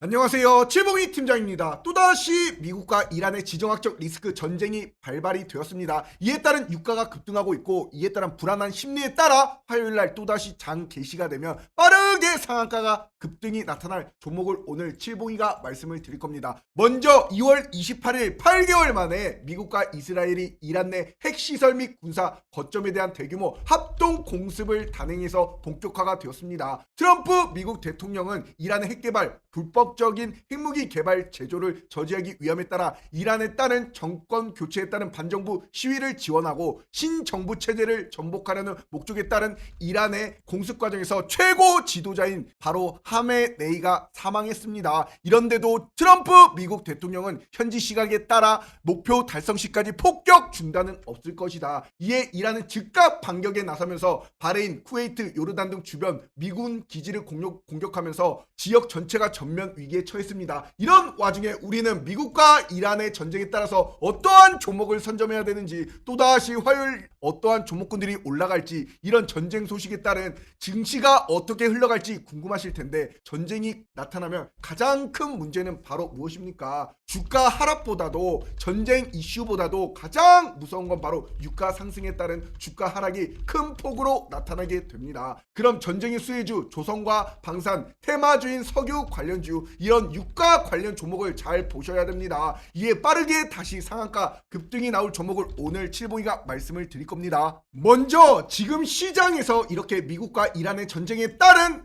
안녕하세요. 칠봉이 팀장입니다. 또다시 미국과 이란의 지정학적 리스크 전쟁이 발발이 되었습니다. 이에 따른 유가가 급등하고 있고 이에 따른 불안한 심리에 따라 화요일날 또다시 장 개시가 되면 빠르게 상한가가 급등이 나타날 종목을 오늘 칠봉이가 말씀을 드릴 겁니다. 먼저 2월 28일 8개월 만에 미국과 이스라엘이 이란 내 핵시설 및 군사 거점에 대한 대규모 합동 공습을 단행해서 본격화가 되었습니다. 트럼프 미국 대통령은 이란의 핵개발, 불법적인 핵무기 개발 제조를 저지하기 위함에 따라 이란에 따른 정권 교체에 따른 반정부 시위를 지원하고 신정부 체제를 전복하려는 목적에 따른 이란의 공습 과정에서 최고 지도자인 바로 하메네이가 사망했습니다. 이런데도 트럼프 미국 대통령은 현지 시각에 따라 목표 달성 시까지 폭격 중단은 없을 것이다. 이에 이란은 즉각 반격에 나서면서 바레인, 쿠웨이트, 요르단 등 주변 미군 기지를 공격하면서 지역 전체가 전면 위기에 처했습니다. 이런 와중에 우리는 미국과 이란의 전쟁에 따라서 어떠한 종목을 선점해야 되는지, 또다시 화요일 어떠한 종목군들이 올라갈지, 이런 전쟁 소식에 따른 증시가 어떻게 흘러갈지 궁금하실 텐데, 전쟁이 나타나면 가장 큰 문제는 바로 무엇입니까? 주가 하락보다도, 전쟁 이슈보다도 가장 무서운 건 바로 유가 상승에 따른 주가 하락이 큰 폭으로 나타나게 됩니다. 그럼 전쟁의 수혜주 조선과 방산, 테마주인 석유 관련주, 이런 유가 관련 종목을 잘 보셔야 됩니다. 이에 빠르게 다시 상한가 급등이 나올 종목을 오늘 칠봉이가 말씀을 드릴 겁니다. 먼저 지금 시장에서 이렇게 미국과 이란의 전쟁에 따른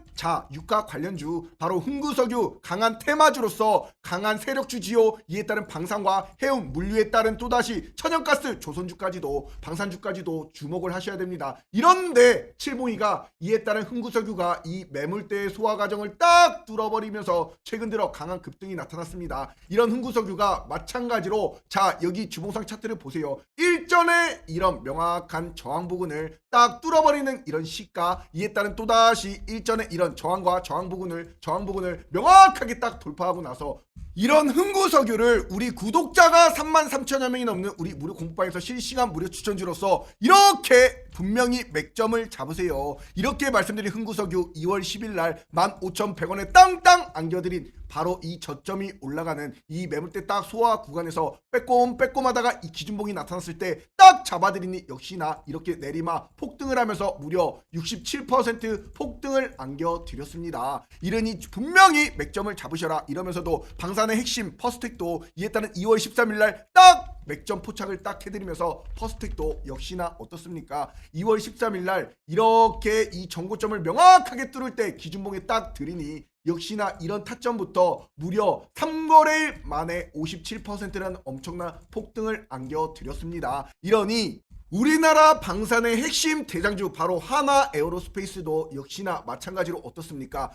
유가 관련주, 바로 흥구석유 강한 테마주로서 강한 세력주 지요, 이에 따른 방산과 해운 물류에 따른 또다시 천연가스 조선주까지도, 방산주까지도 주목을 하셔야 됩니다. 이런데 칠봉이가 이에 따른 흥구석유가 이 매물대의 소화 과정을 딱 뚫어버리면서 최근 들어 강한 급등이 나타났습니다. 이런 흥구석유가 마찬가지로, 여기 주봉상 차트를 보세요. 일전에 이런 명확한 저항 부근을 딱 뚫어버리는 이런 시가, 이에 따른 또다시 일전에 이런 저항과 저항 부근을 명확하게 딱 돌파하고 나서 이런 흥구석유를 우리 구독자가 33,000여 명이 넘는 우리 무료 공부방에서 실시간 무료 추천주로서 이렇게 분명히 맥점을 잡으세요. 이렇게 말씀드린 흥구석유 2월 10일 날 15,100원에 땅땅 안겨드린 바로 이 저점이 올라가는 이 매물대 딱 소화 구간에서 빼꼼하다가 이 기준봉이 나타났을 때 딱 잡아드리니 역시나 이렇게 내리막 폭등을 하면서 무려 67% 폭등을 안겨드렸습니다. 이러니 분명히 맥점을 잡으셔라. 이러면서도 방산의 핵심 퍼스텍도 이에 따른 2월 13일 날 딱 맥점 포착을 딱 해드리면서 퍼스텍도 역시나 어떻습니까? 2월 13일 날 이렇게 이 정고점을 명확하게 뚫을 때 기준봉에 딱 들이니 역시나 이런 타점부터 무려 3거래일 만에 57%라는 엄청난 폭등을 안겨드렸습니다. 이러니 우리나라 방산의 핵심 대장주 바로 하나 에어로스페이스도 역시나 마찬가지로 어떻습니까?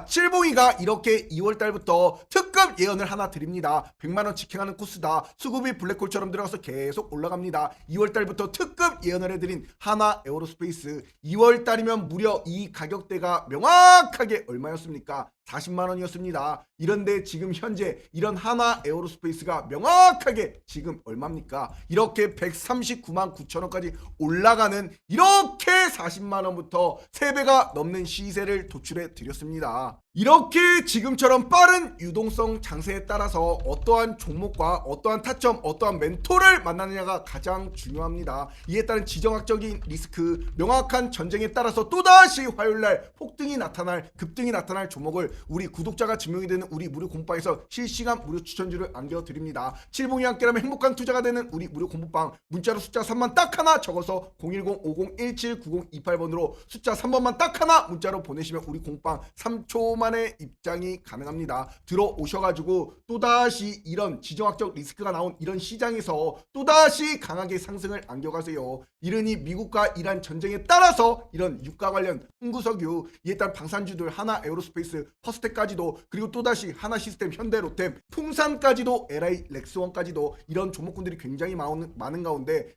칠봉이가 이렇게 2월달부터 특급 예언을 하나 드립니다. 100만원 직행하는 코스다. 수급이 블랙홀처럼 들어가서 계속 올라갑니다. 2월달부터 특급 예언을 해드린 하나 에어로스페이스, 2월달이면 무려 이 가격대가 명확하게 얼마였습니까? 40만원이었습니다. 이런데 지금 현재 이런 하나 에어로스페이스가 명확하게 지금 얼마입니까? 이렇게 139만 9천원까지 올라가는, 이렇게 40만원부터 3배가 넘는 시세를 도출해 드렸습니다. 이렇게 지금처럼 빠른 유동성 장세에 따라서 어떠한 종목과 어떠한 타점, 어떠한 멘토를 만나느냐가 가장 중요합니다. 이에 따른 지정학적인 리스크, 명확한 전쟁에 따라서 또다시 화요일날 폭등이 나타날, 급등이 나타날 종목을 우리 구독자가 증명이 되는 우리 무료 공부방에서 실시간 무료 추천주를 안겨드립니다. 칠봉이 함께라면 행복한 투자가 되는 우리 무료 공부방, 문자로 숫자 3만 딱 하나 적어서 010-5017-9028번으로 숫자 3번만 딱 하나 문자로 보내시면 우리 공부방 3초 만에 입장이 가능합니다. 들어오셔가지고 또다시 이런 지정학적 리스크가 나온 이런 시장에서 또다시 강하게 상승을 안겨가세요. 이러니 미국과 이란 전쟁에 따라서 이런 유가 관련 흥구석유, 이에 따른 방산주들 하나 에어로스페이스, 퍼스텍까지도, 그리고 또다시 하나시스템, 현대로템, 풍산까지도, LI 렉스원까지도 이런 종목군들이 굉장히 많은 가운데,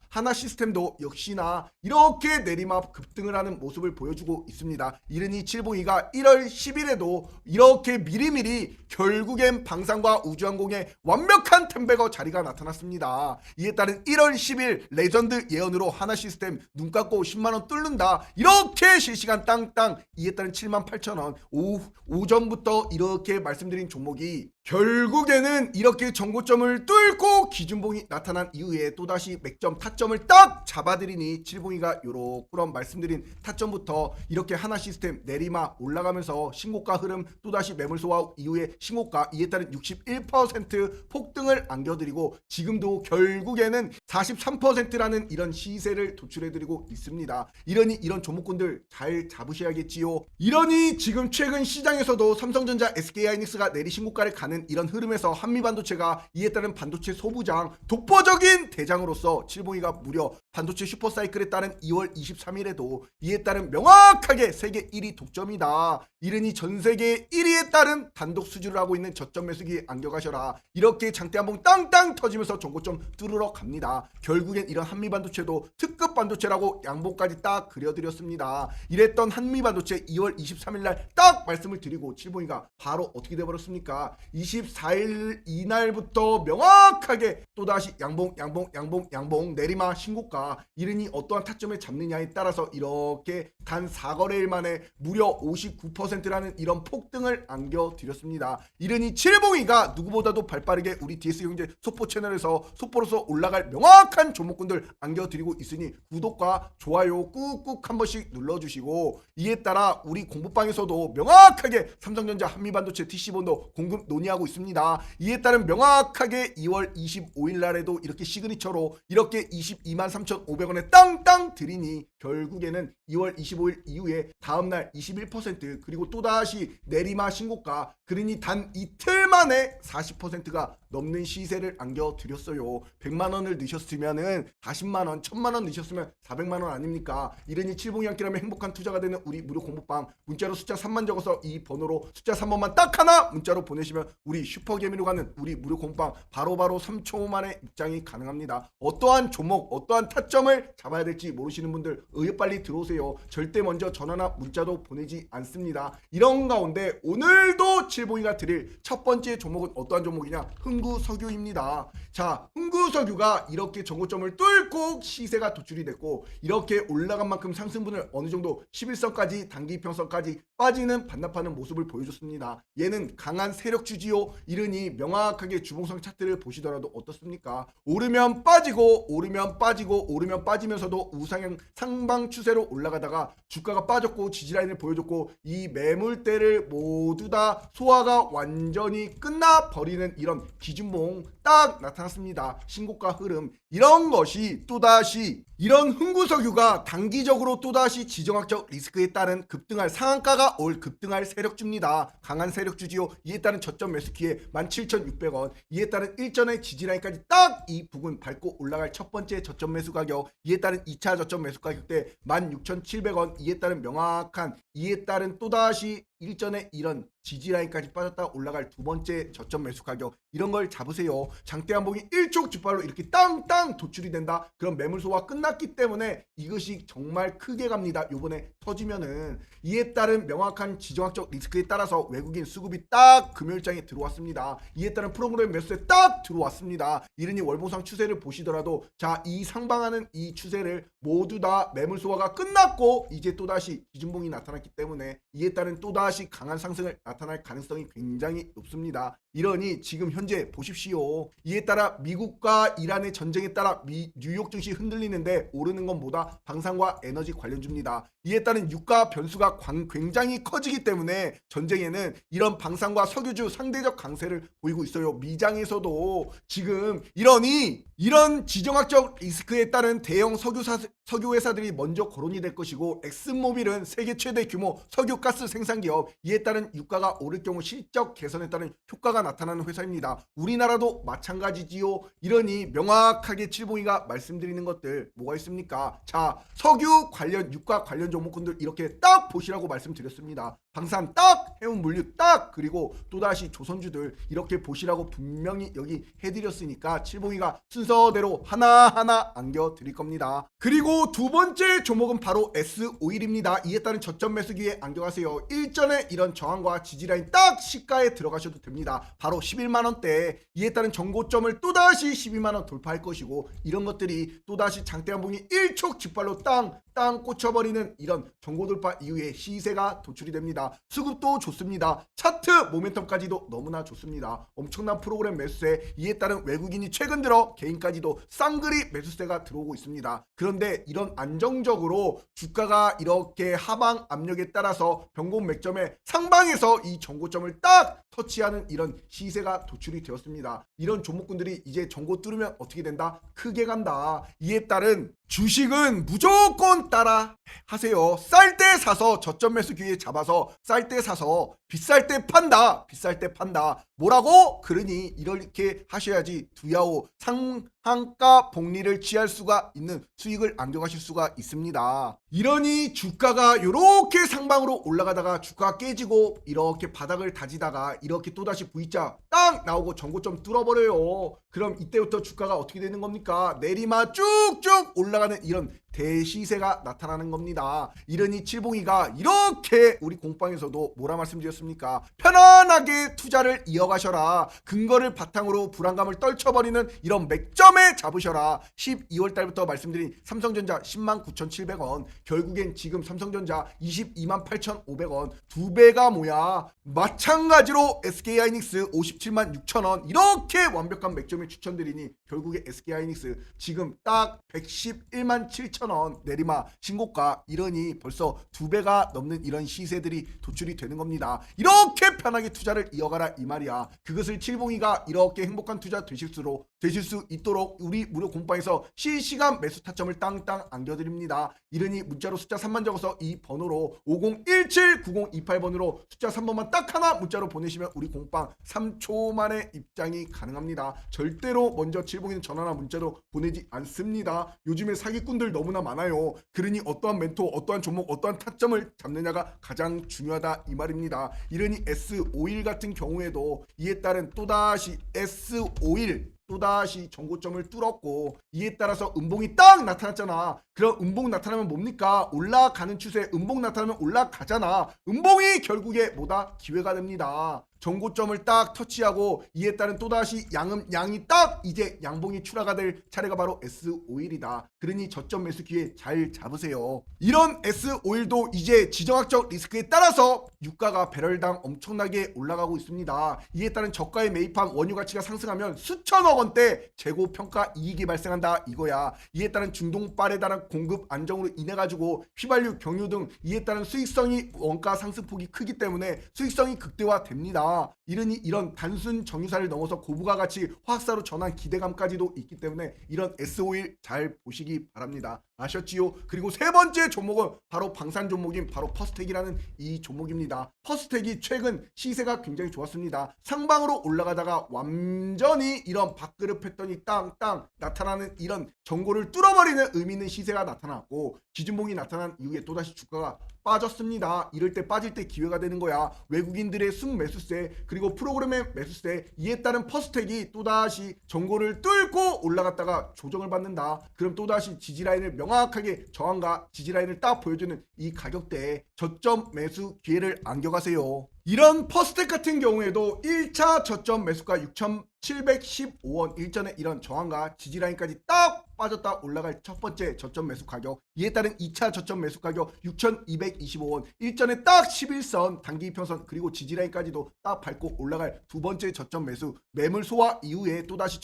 하나시스템도 역시나 이렇게 내리막 급등을 하는 모습을 보여주고 있습니다. 이러니 칠봉이가 1월 10일 10일에도 이렇게 미리미리 결국엔 방산과 우주항공의 완벽한 템베거 자리가 나타났습니다. 이에 따른 1월 10일 레전드 예언으로 하나시스템 눈 감고 10만원 뚫는다, 이렇게 실시간 땅땅. 이에 따른 78,000원 오전부터 이렇게 말씀드린 종목이 결국에는 이렇게 정고점을 뚫고 기준봉이 나타난 이후에 또다시 맥점 타점을 딱 잡아드리니 칠봉이가 요렇게 말씀드린 타점부터 이렇게 하나시스템 내리막 올라가면서 신고가 흐름, 또다시 매물 소화 이후에 신고가, 이에 따른 61% 폭등을 안겨드리고 지금도 결국에는 43%라는 이런 시세를 도출해드리고 있습니다. 이러니 이런 종목군들 잘 잡으셔야겠지요. 이러니 지금 최근 시장에서도 삼성전자, SK하이닉스가 내리 신고가를 가는 이런 흐름에서 한미반도체가 이에 따른 반도체 소부장 독보적인 대장으로서 칠봉이가 무려 반도체 슈퍼사이클에 따른 2월 23일에도 이에 따른 명확하게 세계 1위 독점이다, 이르니 전세계 1위에 따른 단독 수주를 하고 있는 저점 매수기 안겨가셔라, 이렇게 장대 한봉 땅땅 터지면서 정고점 뚫으러 갑니다. 결국엔 이런 한미반도체도 특급 반도체라고 양봉까지 딱 그려드렸습니다. 이랬던 한미반도체 2월 23일날 딱 말씀을 드리고 칠봉이가 바로 어떻게 돼버렸습니까? 24일 이날부터 명확하게 또다시 양봉 내리막 신고가, 이르니 어떠한 타점에 잡느냐에 따라서 이렇게 단 4거래일 만에 무려 59%라는 이런 폭등을 안겨드렸습니다. 이르니 칠봉이가 누구보다도 발빠르게 우리 DS경제 소포 채널에서 소포로서 올라갈 명확한 종목군들 안겨드리고 있으니 구독과 좋아요 꾹꾹 한 번씩 눌러주시고, 이에 따라 우리 공부방에서도 명확하게 삼성전자, 한미반도체, TC본도 공급 논의하고 있습니다. 이에 따른 명확하게 2월 25일 날에도 이렇게 시그니처로 이렇게 223,500원에 땅땅 드리니 결국에는 2월 25일 이후에 다음날 21% 그리고 또다시 내리막 신고가, 그러니 단 이틀 만에 40%가 넘는 시세를 안겨드렸어요. 100만원을 넣으셨으면은 40만원, 1000만원 넣으셨으면 400만원 아닙니까? 이러니 칠봉이 함께라면 행복한 투자가 되는 우리 무료 공부방, 문자로 숫자 3만 적어서 이 번호로 숫자 3번만 딱 하나 문자로 보내시면 우리 슈퍼개미로 가는 우리 무료 공부방 바로바로 3초 만에 입장이 가능합니다. 어떠한 종목, 어떠한 타점을 잡아야 될지 모르시는 분들 빨리 들어오세요. 절대 먼저 전화나 문자도 보내지 않습니다. 이런 가운데 오늘도 칠봉이가 드릴 첫 번째 종목은 어떠한 종목이냐? 흥구석유입니다. 자, 흥구석유가 이렇게 정고점을 뚫고 시세가 도출이 됐고 이렇게 올라간 만큼 상승분을 어느 정도 11선까지 단기 평선까지 빠지는 반납하는 모습을 보여줬습니다. 얘는 강한 세력 주지요. 이르니 명확하게 주봉상 차트를 보시더라도 어떻습니까? 오르면 빠지고 오르면 빠지고 오르면 빠지면서도 우상향 상방 추세로 올라가다가 주가가 빠졌고 지지라인을 보여줬고 이 매물대를 모두 다 소화가 완전히 끝나버리는 이런 기준봉 딱 나타났습니다. 신고가 흐름, 이런 것이 또다시 이런 흥구석유가 단기적으로 또다시 지정학적 리스크에 따른 급등할 상한가가 올 급등할 세력주입니다. 강한 세력주지요. 이에 따른 저점 매수기에 17,600원, 이에 따른 일전의 지지라인까지 딱 이 부근 밟고 올라갈 첫 번째 저점 매수 가격, 이에 따른 2차 저점 매수 가격대 16,700원, 이에 따른 명확한, 이에 따른 또다시 일전에 이런 지지라인까지 빠졌다 올라갈 두 번째 저점 매수 가격, 이런 걸 잡으세요. 장대 한봉이 일촉즉발로 이렇게 땅땅 도출이 된다. 그럼 매물 소화 끝났기 때문에 이것이 정말 크게 갑니다. 요번에 터지면은. 이에 따른 명확한 지정학적 리스크에 따라서 외국인 수급이 딱 금요일장에 들어왔습니다. 이에 따른 프로그램 매수에 딱 들어왔습니다. 이르니 월봉상 추세를 보시더라도 자, 이 상방하는 이 추세를 모두 다 매물 소화가 끝났고 이제 또다시 기준봉이 나타났기 때문에 이에 따른 또다시 강한 상승을 나타날 가능성이 굉장히 높습니다. 이러니 지금 현재 보십시오. 이에 따라 미국과 이란의 전쟁에 따라 뉴욕 증시 흔들리는데 오르는 건 뭐다? 방산과 에너지 관련주입니다. 이에 따른 유가 변수가 굉장히 커지기 때문에 전쟁에는 이런 방산과 석유주 상대적 강세를 보이고 있어요. 미장에서도 지금 이러니 이런 지정학적 리스크에 따른 대형 석유 회사들이 먼저 거론이 될 것이고, 엑슨모빌은 세계 최대 규모 석유가스 생산기업, 이에 따른 유가가 오를 경우 실적 개선에 따른 효과가 나타나는 회사입니다. 우리나라도 마찬가지지요. 이러니 명확하게 칠봉이가 말씀드리는 것들 뭐가 있습니까? 자, 석유 관련 유가 관련 종목군들 이렇게 딱 보시라고 말씀드렸습니다. 방산 딱, 해운 물류 딱, 그리고 또다시 조선주들 이렇게 보시라고 분명히 여기 해드렸으니까 칠봉이가 순서대로 하나하나 안겨드릴 겁니다. 그리고 두 번째 종목은 바로 S51입니다. 이에 따른 저점 매수 기회 안겨가세요. 일전에 이런 저항과 지지라인 딱 시가에 들어가셔도 됩니다. 바로 11만원대, 이에 따른 정고점을 또다시 12만원 돌파할 것이고, 이런 것들이 또다시 장대 한봉이 일촉즉발로 땅 꽂혀버리는 이런 정고 돌파 이후에 시세가 도출이 됩니다. 수급도 좋습니다. 차트 모멘텀까지도 너무나 좋습니다. 엄청난 프로그램 매수세, 이에 따른 외국인이 최근 들어 개인까지도 쌍그리 매수세가 들어오고 있습니다. 그런데 이런 안정적으로 주가가 이렇게 하방 압력에 따라서 변곡 맥점의 상방에서 이 정고점을 딱 터치하는 이런 시세가 도출이 되었습니다. 이런 종목군들이 이제 정고 뚫으면 어떻게 된다? 크게 간다. 이에 따른 주식은 무조건 따라 하세요. 쌀 때 사서 저점 매수 기회 잡아서 쌀 때 사서 비쌀 때 판다. 비쌀 때 판다. 뭐라고? 그러니 이렇게 하셔야지 두야오 상한가 복리를 취할 수가 있는 수익을 안겨가실 수가 있습니다. 이러니 주가가 이렇게 상방으로 올라가다가 주가가 깨지고 이렇게 바닥을 다지다가 이렇게 또다시 V자 딱 나오고 정고점 뚫어버려요. 그럼 이때부터 주가가 어떻게 되는 겁니까? 내리막 쭉쭉 올라가는 이런 대시세가 나타나는 겁니다. 이러니 칠봉이가 이렇게 우리 공방에서도 뭐라 말씀드렸습니까? 편안하게 투자를 이어가셔라. 근거를 바탕으로 불안감을 떨쳐버리는 이런 맥점에 잡으셔라. 12월 달부터 말씀드린 삼성전자 109,700원, 결국엔 지금 삼성전자 228,500원, 두 배가 뭐야? 마찬가지로 SK하이닉스 576,000원, 이렇게 완벽한 맥점을 추천드리니 결국에 SK하이닉스 지금 딱 111,700원 내리막 신고가, 이러니 벌써 두 배가 넘는 이런 시세들이 도출이 되는 겁니다. 이렇게 편하게 투자를 이어가라 이 말이야. 그것을 칠봉이가 이렇게 행복한 투자 되실 수 있도록 우리 무료 공방에서 실시간 매수 타점을 땅땅 안겨드립니다. 이러니 문자로 숫자 3만 적어서 이 번호로 50179028번으로 숫자 3번만 딱 하나 문자로 보내시면 우리 공방 3초 만에 입장이 가능합니다. 절대로 먼저 칠봉이는 전화나 문자로 보내지 않습니다. 요즘에 사기꾼들 너무나 많아요. 그러니 어떠한 멘토, 어떠한 종목, 어떠한 타점을 잡느냐가 가장 중요하다 이 말입니다. 이러니 S51 같은 경우에도 이에 따른 또다시 S51 또다시 정고점을 뚫었고, 이에 따라서 음봉이 딱 나타났잖아. 그럼 음봉 나타나면 뭡니까? 올라가는 추세, 음봉 나타나면 올라가잖아. 음봉이 결국에 뭐다? 기회가 됩니다. 정고점을 딱 터치하고 이에 따른 또다시 양이 딱 이제 양봉이 출하가 될 차례가 바로 S51이다. 그러니 저점 매수 기회 잘 잡으세요. 이런 S51도 이제 지정학적 리스크에 따라서 유가가 배럴당 엄청나게 올라가고 있습니다. 이에 따른 저가에 매입한 원유 가치가 상승하면 수천억 원대 재고 평가 이익이 발생한다 이거야. 이에 따른 중동빨에 따른 공급 안정으로 인해 가지고 휘발유, 경유 등 이에 따른 수익성이 원가 상승폭이 크기 때문에 수익성이 극대화됩니다. 이러니 이런 단순 정유사를 넘어서 고부가 가치 화학사로 전환 기대감까지도 있기 때문에 이런 S51 잘 보시기 바랍니다. 아셨지요? 그리고 세 번째 종목은 바로 방산 종목인 바로 퍼스텍이라는 이 종목입니다. 퍼스텍이 최근 시세가 굉장히 좋았습니다. 상방으로 올라가다가 완전히 이런 밥그릇 패턴이 땅땅 나타나는 이런 정고를 뚫어버리는 의미 있는 시세가 나타났고, 기준봉이 나타난 이후에 또다시 주가가 빠졌습니다. 이럴 때 빠질 때 기회가 되는 거야. 외국인들의 순매수세 그리고 프로그램의 매수세, 이에 따른 퍼스텍이 또다시 정고를 뚫고 올라갔다가 조정을 받는다. 그럼 또다시 지지라인을 명확하게 저항과 지지라인을 딱 보여주는 이 가격대에 저점 매수 기회를 안겨가세요. 이런 퍼스텍 같은 경우에도 1차 저점 매수가 6,715원, 일전에 이런 저항과 지지라인까지 딱 빠졌다 올라갈 첫 번째 저점 매수 가격, 이에 따른 2차 저점 매수 가격 6,225원, 일전에 딱 11선 단기 이평선 그리고 지지라인까지도 딱 밟고 올라갈 두 번째 저점 매수, 매물 소화 이후에 또다시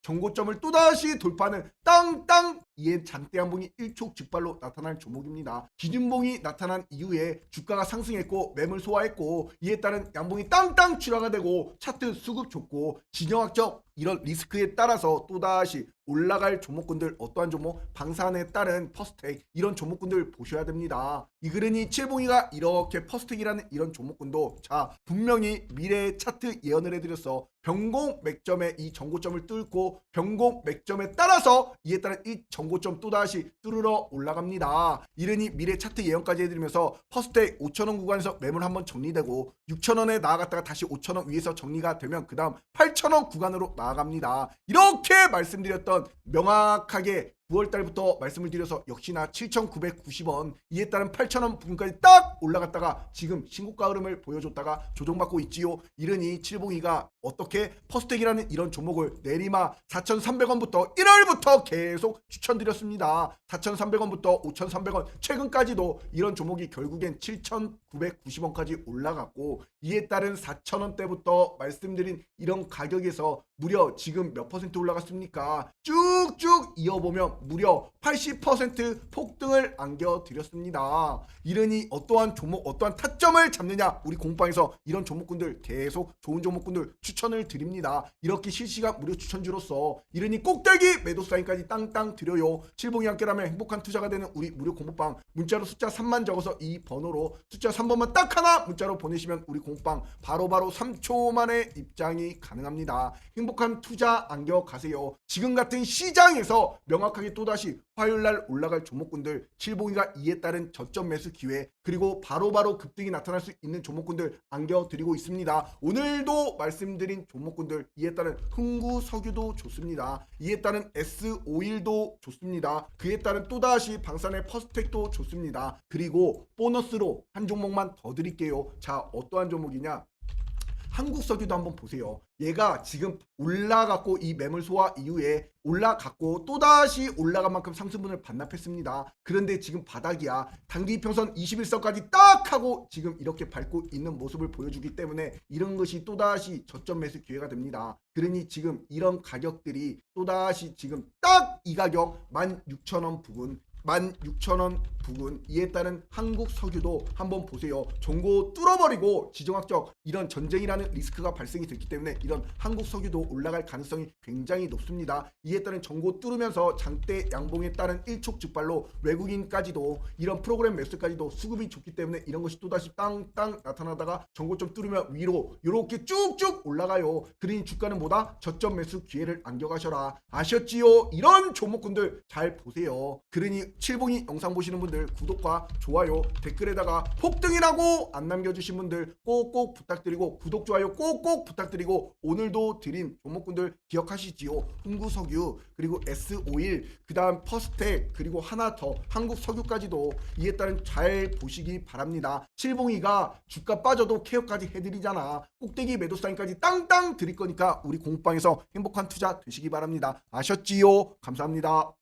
정고점을 또다시 돌파하는 땅땅, 이에 장대 한봉이 일촉즉발로 나타날 종목입니다. 기준봉이 나타난 이후에 주가가 상승했고 매물 소화했고, 이에 따른 양봉이 땅땅 출하가 되고 차트 수급 좋고 진영학적 이런 리스크에 따라서 또다시 올라갈 종목군들, 어떠한 종목? 방산에 따른 퍼스텍, 이런 종목군들 보셔야 됩니다. 그러니 칠봉이가 이렇게 퍼스텍이라는 이런 종목군도 자 분명히 미래의 차트 예언을 해드렸어. 변곡 맥점의 이 전고점을 뚫고 변곡 맥점에 따라서 이에 따른 이 전고점 또다시 뚫으러 올라갑니다. 이르니 미래 차트 예언까지 해드리면서 퍼스트텍 5,000원 구간에서 매물 한번 정리되고 6,000원에 나아갔다가 다시 5,000원 위에서 정리가 되면 그 다음 8,000원 구간으로 나아갑니다. 이렇게 말씀드렸던 명확하게 9월달부터 말씀을 드려서 역시나 7,990원 이에 따른 8,000원 부분까지 딱 올라갔다가 지금 신고가 흐름을 보여줬다가 조정받고 있지요. 이르니 칠봉이가 어떻게 퍼스텍이라는 이런 종목을 내리마 4,300원부터 1월부터 계속 추천드렸습니다. 4,300원부터 5,300원 최근까지도 이런 종목이 결국엔 7,990원까지 올라갔고 이에 따른 4,000원대부터 말씀드린 이런 가격에서 무려 지금 몇 퍼센트 올라갔습니까? 쭉쭉 이어보면 무려 80% 폭등을 안겨드렸습니다. 이러니 어떠한 종목, 어떠한 타점을 잡느냐 우리 공방에서 이런 종목군들 계속 좋은 종목군들 추천을 드립니다. 이렇게 실시간 무료 추천주로서 이러니 꼭대기 매도 사인까지 땅땅 드려요. 칠봉이 함께라면 행복한 투자가 되는 우리 무료 공모방 문자로 숫자 3만 적어서 이 번호로 숫자 3번만 딱 하나 문자로 보내시면 우리 공모방 바로바로 3초 만에 입장이 가능합니다. 행복한 투자 안겨가세요. 지금 같은 시장에서 명확하게 또다시 화요일날 올라갈 종목군들 칠봉이가 이에 따른 저점 매수 기회 그리고 바로바로 급등이 나타날 수 있는 종목군들 안겨드리고 있습니다. 오늘도 말씀드린 종목군들 이에 따른 흥구석유도 좋습니다. 이에 따른 S51도 좋습니다. 그에 따른 또다시 방산의 퍼스텍도 좋습니다. 그리고 보너스로 한 종목만 더 드릴게요. 자, 어떠한 종목이냐? 한국석유도 한번 보세요. 얘가 지금 올라갔고 이 매물 소화 이후에 올라갔고 또다시 올라간 만큼 상승분을 반납했습니다. 그런데 지금 바닥이야. 단기 이평선 21선까지 딱 하고 지금 이렇게 밟고 있는 모습을 보여주기 때문에 이런 것이 또다시 저점 매수 기회가 됩니다. 그러니 지금 이런 가격들이 또다시 지금 딱 이 가격 16,000원 부근 16,000원 부근 이에 따른 한국석유도 한번 보세요. 종고 뚫어버리고 지정학적 이런 전쟁이라는 리스크가 발생이 됐기 때문에 이런 한국석유도 올라갈 가능성이 굉장히 높습니다. 이에 따른 종고 뚫으면서 장대 양봉에 따른 일촉즉발로 외국인까지도 이런 프로그램 매수까지도 수급이 좋기 때문에 이런 것이 또다시 땅땅 나타나다가 종고점 뚫으면 위로 이렇게 쭉쭉 올라가요. 그러니 주가는 뭐다? 저점 매수 기회를 안겨가셔라. 아셨지요? 이런 종목군들 잘 보세요. 그러니 칠봉이 영상 보시는 분들 구독과 좋아요 댓글에다가 폭등이라고 안 남겨주신 분들 꼭꼭 부탁드리고 구독 좋아요 꼭꼭 부탁드리고 오늘도 드린 종목군들 기억하시지요. 흥구석유 그리고 S51 그 다음 퍼스텍 그리고 하나 더 한국석유까지도 이에 따른 잘 보시기 바랍니다. 칠봉이가 주가 빠져도 케어까지 해드리잖아. 꼭대기 매도 사인까지 땅땅 드릴 거니까 우리 공방에서 행복한 투자 되시기 바랍니다. 아셨지요? 감사합니다.